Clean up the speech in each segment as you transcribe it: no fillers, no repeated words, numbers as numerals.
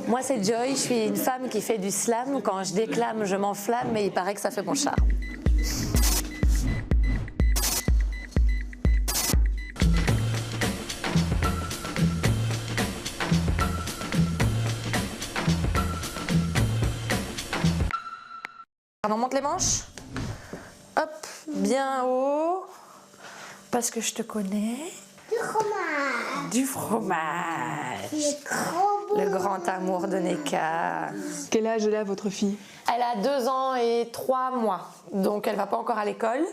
Moi, c'est Joy, je suis une femme qui fait du slam. Quand je déclame, je m'enflamme, mais il paraît que ça fait mon charme. On monte les manches. Hop, bien haut. Parce que je te connais. Du fromage. Du fromage. Il est trop beau. Le grand amour de Neka. Quel âge elle a, votre fille? Elle a 2 ans et 3 mois, donc elle va pas encore à l'école.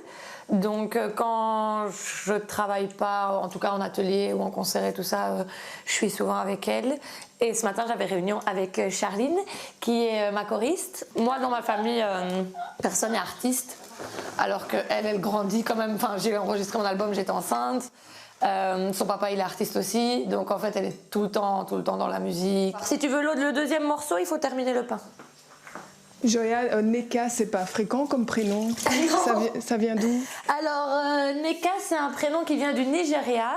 Donc quand je travaille pas, en tout cas en atelier ou en concert et tout ça, je suis souvent avec elle. Et ce matin, j'avais réunion avec Charline, qui est ma choriste. Moi, dans ma famille, personne n'est artiste, alors qu'elle, elle grandit quand même. Enfin, j'ai enregistré mon album, j'étais enceinte. Son papa, il est artiste aussi, donc en fait, elle est tout le temps dans la musique. Si tu veux le deuxième morceau, il faut terminer le pain. Joya, Neka, c'est pas fréquent comme prénom. Ça vient d'où? Alors, Neka, c'est un prénom qui vient du Nigeria.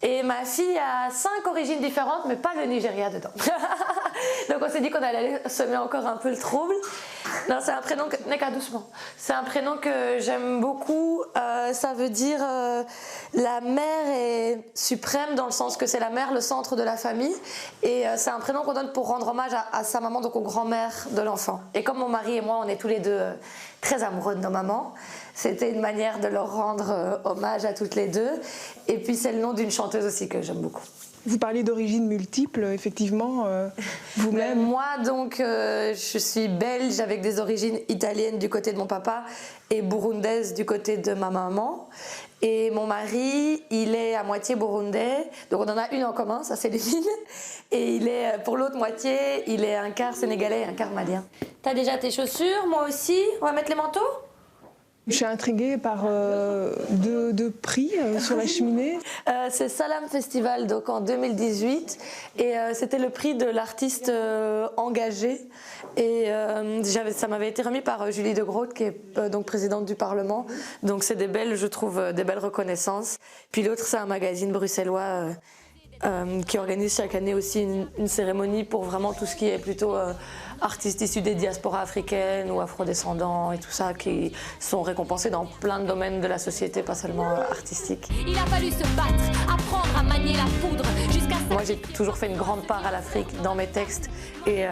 Et ma fille a 5 origines différentes, mais pas le Nigeria dedans. Donc on s'est dit qu'on allait semer encore un peu le trouble. Non, c'est un prénom que... Neka, doucement. C'est un prénom que j'aime beaucoup. Ça veut dire la mère est suprême, dans le sens que c'est la mère, le centre de la famille. Et c'est un prénom qu'on donne pour rendre hommage à sa maman, donc aux grands-mères de l'enfant. Et comme mon mari et moi, on est tous les deux très amoureux de nos mamans, c'était une manière de leur rendre hommage à toutes les deux. Et puis c'est le nom d'une chanteuse aussi que j'aime beaucoup. Vous parlez d'origines multiples, effectivement, vous-même. Moi, donc, je suis belge avec des origines italiennes du côté de mon papa et burundaise du côté de ma maman. Et mon mari, il est à moitié burundais, donc on en a une en commun, ça c'est Lévin. Et il est, pour l'autre moitié, il est un quart sénégalais et un quart malien. T'as déjà tes chaussures, moi aussi. On va mettre les manteaux? Je suis intriguée par deux prix sur la cheminée. C'est Salam Festival, donc en 2018, et c'était le prix de l'artiste engagé. Et ça m'avait été remis par Julie De Groot, qui est donc présidente du Parlement. Donc c'est des belles, je trouve, des belles reconnaissances. Puis l'autre, c'est un magazine bruxellois qui organise chaque année aussi une cérémonie pour vraiment tout ce qui est plutôt artistes issus des diasporas africaines ou afrodescendants et tout ça, qui sont récompensés dans plein de domaines de la société, pas seulement artistiques. Il a fallu se battre, apprendre à manier la poudre jusqu'à... Moi, j'ai toujours fait une grande part à l'Afrique dans mes textes. Et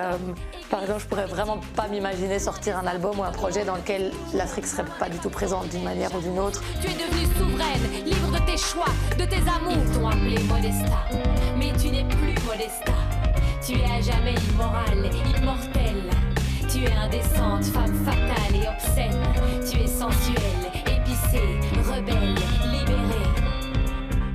par exemple, je pourrais vraiment pas m'imaginer sortir un album ou un projet dans lequel l'Afrique serait pas du tout présente d'une manière ou d'une autre. Tu es devenue souveraine, libre de tes choix, de tes amours. Ils t'ont appelée Modesta, mais tu n'es plus Modesta. Tu es à jamais immorale, immortelle. Tu es indécente, femme fatale et obscène. Tu es sensuelle, épicée, rebelle, libérée.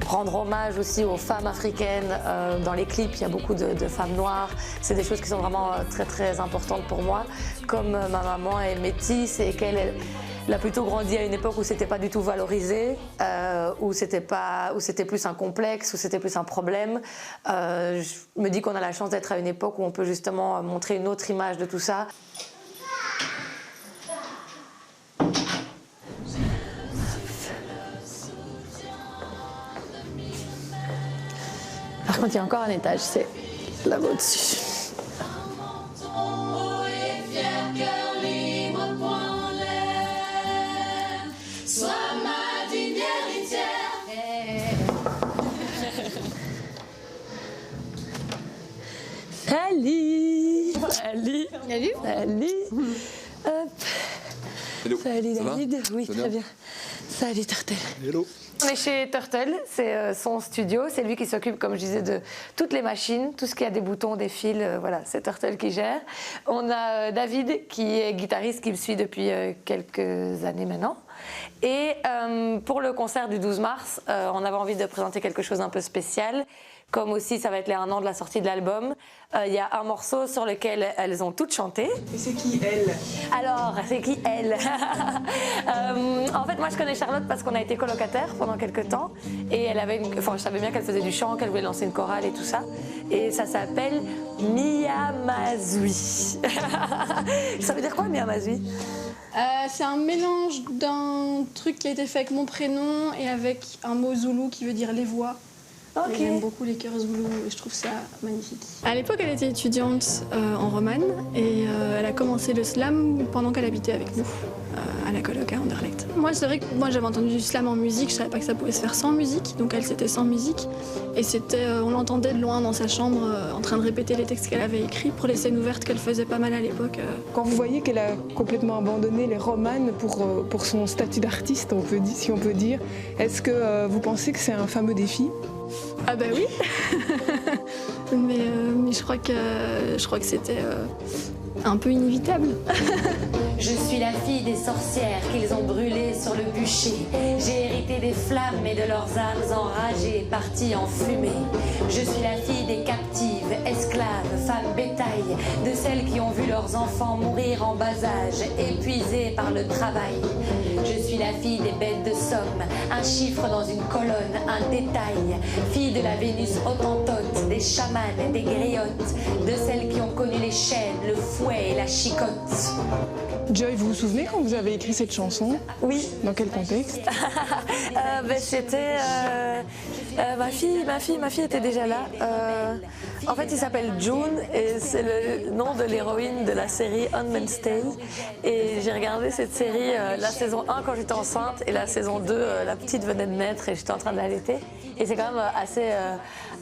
Rendre hommage aussi aux femmes africaines. Dans les clips, il y a beaucoup de femmes noires. C'est des choses qui sont vraiment très très importantes pour moi. Comme ma maman est métisse et qu'elle a plutôt grandi à une époque où c'était pas du tout valorisé, où c'était plus un complexe, où c'était plus un problème. Je me dis qu'on a la chance d'être à une époque où on peut justement montrer une autre image de tout ça. Par contre, il y a encore un étage, c'est là-bas au-dessus. Salut. Salut. Salut. Salut. Hop. Hello. Salut Ça David. va? Oui, Ça va très bien. bien. Salut Turtle. Hello. On est chez Turtle, c'est son studio, c'est lui qui s'occupe, comme je disais, de toutes les machines, tout ce qui a des boutons, des fils, voilà, c'est Turtle qui gère. On a David qui est guitariste, qui me suit depuis quelques années maintenant. Et pour le concert du 12 mars, on avait envie de présenter quelque chose d'un peu spécial. Comme aussi, ça va être les 1 an de la sortie de l'album. Il y a un morceau sur lequel elles ont toutes chanté. Et c'est qui, elle? Alors, c'est qui elle? En fait, moi, je connais Charlotte parce qu'on a été colocataires pendant quelques temps. Et elle avait je savais bien qu'elle faisait du chant, qu'elle voulait lancer une chorale et tout ça. Et ça s'appelle Mia Mazui. Ça veut dire quoi, Mia Mazui? C'est un mélange d'un truc qui a été fait avec mon prénom et avec un mot zoulou qui veut dire les voix. Ok. J'aime beaucoup les chœurs zoulous et je trouve ça magnifique. À l'époque, elle était étudiante en Roman et elle a commencé le slam pendant qu'elle habitait avec nous à la coloc à Anderlecht. Moi, c'est vrai que moi j'avais entendu du slam en musique, je savais pas que ça pouvait se faire sans musique, donc elle c'était sans musique et c'était, on l'entendait de loin dans sa chambre en train de répéter les textes qu'elle avait écrits pour les scènes ouvertes qu'elle faisait pas mal à l'époque. Quand vous voyez qu'elle a complètement abandonné les romanes pour son statut d'artiste, si on peut dire, est-ce que vous pensez que c'est un fameux défi? Ah bah oui. mais je crois que c'était un peu inévitable. Je suis la fille des sorcières qu'ils ont brûlées sur le bûcher. J'ai hérité des flammes et de leurs âmes enragées, parties en fumée. Je suis la fille des captives, esclaves, femmes bétail, de celles qui ont vu leurs enfants mourir en bas âge, épuisées par le travail. Je suis la fille des bêtes de somme, un chiffre dans une colonne, un détail. Fille de la Vénus autantote, des chamanes, des griottes, de celles qui ont connu les chaînes, le fouet et la chicotte. Joy, vous vous souvenez quand vous avez écrit cette chanson? Oui. Dans quel contexte? C'était ma fille était déjà là. En fait, il s'appelle June et c'est le nom de l'héroïne de la série Handmaid's Tale. Et j'ai regardé cette série la saison 1 quand j'étais enceinte et la saison 2, la petite venait de naître et j'étais en train de l'allaiter. Et c'est quand même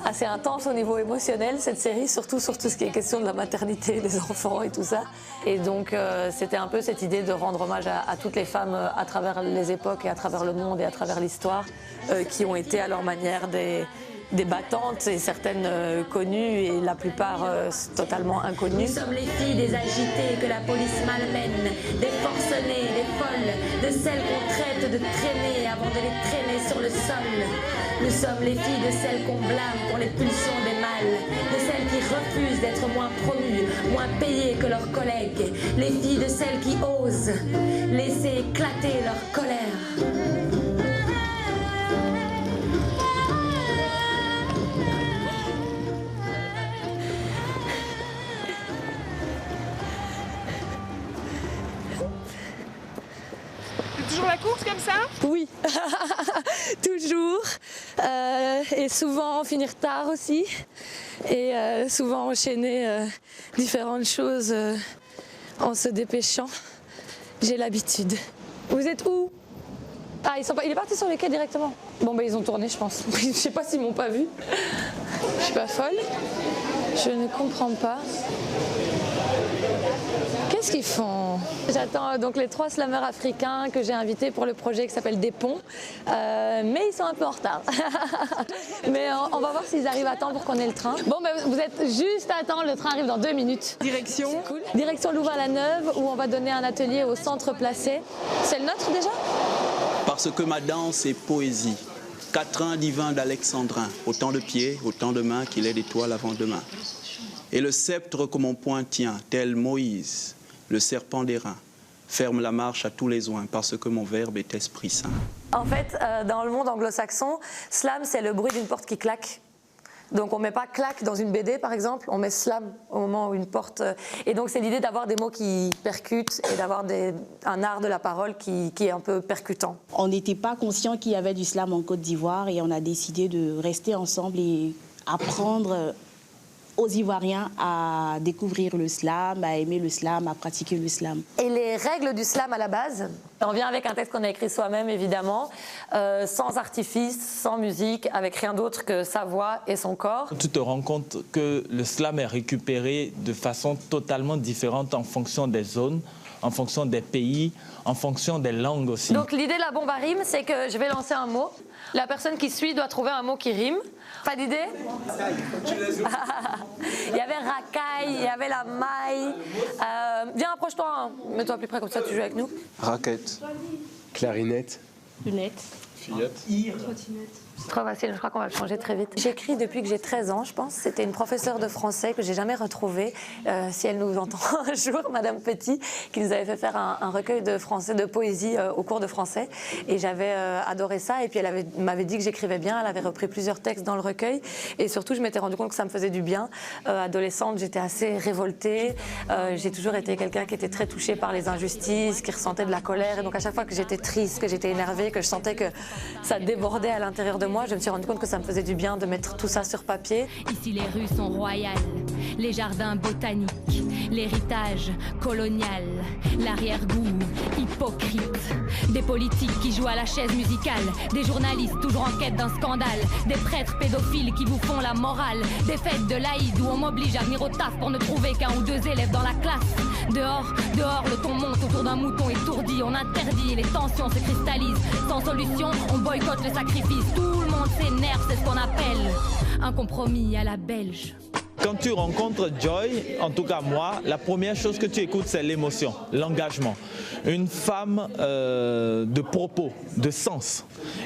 assez intense au niveau émotionnel cette série, surtout sur tout ce qui est question de la maternité, des enfants et tout ça. Et donc c'était un peu cette idée de rendre hommage à toutes les femmes à travers les époques et à travers le monde et à travers l'histoire qui ont été à leur manière des battantes et certaines connues et la plupart totalement inconnues. Nous sommes les filles des agitées que la police malmène, des forcenées, des folles, de celles qu'on traite de traîner avant de les traîner sur le sol. Nous sommes les filles de celles qu'on blâme pour les pulsions des mâles, de celles qui refusent d'être moins promues, moins payées que leurs collègues, les filles de celles qui osent laisser éclater leur colère. Toujours la course comme ça? Oui, toujours. Et souvent finir tard aussi. Et souvent enchaîner différentes choses en se dépêchant. J'ai l'habitude. Vous êtes où? Ah, il est parti sur les quais directement. Bon, ils ont tourné, je pense. Je sais pas s'ils m'ont pas vu. Je suis pas folle. Je ne comprends pas. Qu'est-ce qu'ils font? J'attends donc les 3 slammeurs africains que j'ai invités pour le projet qui s'appelle Des Ponts. Mais ils sont un peu en retard. Mais on va voir s'ils arrivent à temps pour qu'on ait le train. Bon, vous êtes juste à temps, le train arrive dans 2 minutes. Direction? Cool. Direction Louvain-la-Neuve où on va donner un atelier au centre placé. C'est le nôtre déjà? Parce que ma danse est poésie. Quatrain divin d'Alexandrin, autant de pieds, autant de mains qu'il est d'étoiles avant demain. Et le sceptre que mon poing tient, tel Moïse, le serpent d'airain, ferme la marche à tous les oins, parce que mon verbe est esprit saint. En fait, dans le monde anglo-saxon, slam, c'est le bruit d'une porte qui claque. Donc on ne met pas claque dans une BD, par exemple, on met slam au moment où une porte... Et donc c'est l'idée d'avoir des mots qui percutent et d'avoir un art de la parole qui est un peu percutant. On n'était pas conscient qu'il y avait du slam en Côte d'Ivoire et on a décidé de rester ensemble et apprendre aux Ivoiriens à découvrir le slam, à aimer le slam, à pratiquer le slam. Et les règles du slam à la base, on vient avec un texte qu'on a écrit soi-même évidemment, sans artifice, sans musique, avec rien d'autre que sa voix et son corps. Tu te rends compte que le slam est récupéré de façon totalement différente en fonction des zones, en fonction des pays, en fonction des langues aussi. Donc l'idée de la bombe à rime, c'est que je vais lancer un mot. La personne qui suit doit trouver un mot qui rime. Pas d'idée? Il y avait racaille, il y avait la maille. Viens, approche-toi, hein. Mets-toi plus près comme ça, tu joues avec nous. Raquette. Clarinette. Lunette. Fillette. C'est trop facile, je crois qu'on va le changer très vite. J'écris depuis que j'ai 13 ans, je pense. C'était une professeure de français que j'ai jamais retrouvée. Si elle nous entend un jour, Madame Petit, qui nous avait fait faire un recueil de français, de poésie au cours de français. Et j'avais adoré ça. Et puis elle m'avait dit que j'écrivais bien. Elle avait repris plusieurs textes dans le recueil. Et surtout, je m'étais rendu compte que ça me faisait du bien. Adolescente, j'étais assez révoltée. J'ai toujours été quelqu'un qui était très touché par les injustices, qui ressentait de la colère. Et donc à chaque fois que j'étais triste, que j'étais énervée, que je sentais que ça débordait à l'intérieur de de moi, je me suis rendu compte que ça me faisait du bien de mettre tout ça sur papier. Ici les rues sont royales, les jardins botaniques, l'héritage colonial, l'arrière-goût hypocrite, des politiques qui jouent à la chaise musicale, des journalistes toujours en quête d'un scandale, des prêtres pédophiles qui vous font la morale, des fêtes de l'Aïd où on m'oblige à venir au taf pour ne trouver qu'un ou deux élèves dans la classe. Dehors, le ton monte autour d'un mouton étourdi, on interdit et les tensions se cristallisent. Sans solution, on boycotte le sacrifice. Tout le monde s'énerve, c'est ce qu'on appelle un compromis à la belge. Quand tu rencontres Joy, en tout cas moi, la première chose que tu écoutes, c'est l'émotion, l'engagement. Une femme de propos, de sens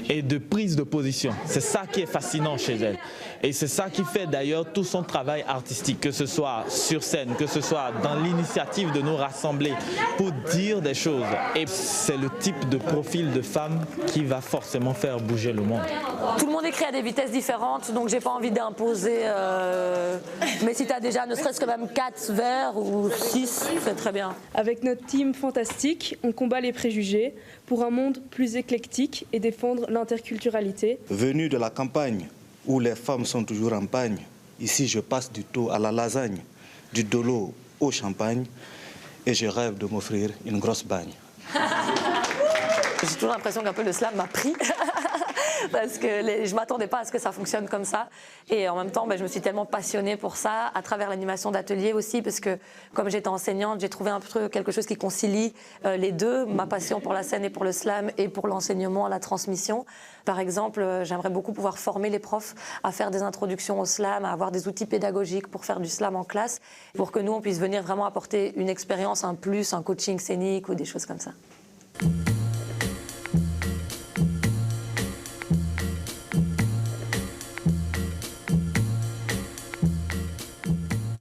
et de prise de position. C'est ça qui est fascinant chez elle. Et c'est ça qui fait d'ailleurs tout son travail artistique, que ce soit sur scène, que ce soit dans l'initiative de nous rassembler pour dire des choses. Et c'est le type de profil de femme qui va forcément faire bouger le monde. Tout le monde écrit à des vitesses différentes, donc j'ai pas envie d'imposer. Mais si tu as déjà ne serait-ce que même 4 vers ou 6, c'est très bien. Avec notre team fantastique, on combat les préjugés pour un monde plus éclectique et défendre l'interculturalité. Venu de la campagne, où les femmes sont toujours en pagne, ici je passe du thau à la lasagne, du dolo au champagne, et je rêve de m'offrir une grosse bagne. J'ai toujours l'impression qu'un peu le slam m'a pris. Parce que je ne m'attendais pas à ce que ça fonctionne comme ça. Et en même temps, je me suis tellement passionnée pour ça, à travers l'animation d'atelier aussi, parce que comme j'étais enseignante, j'ai trouvé un peu quelque chose qui concilie les deux, ma passion pour la scène et pour le slam, et pour l'enseignement, la transmission. Par exemple, j'aimerais beaucoup pouvoir former les profs à faire des introductions au slam, à avoir des outils pédagogiques pour faire du slam en classe, pour que nous, on puisse venir vraiment apporter une expérience, un plus, un coaching scénique ou des choses comme ça.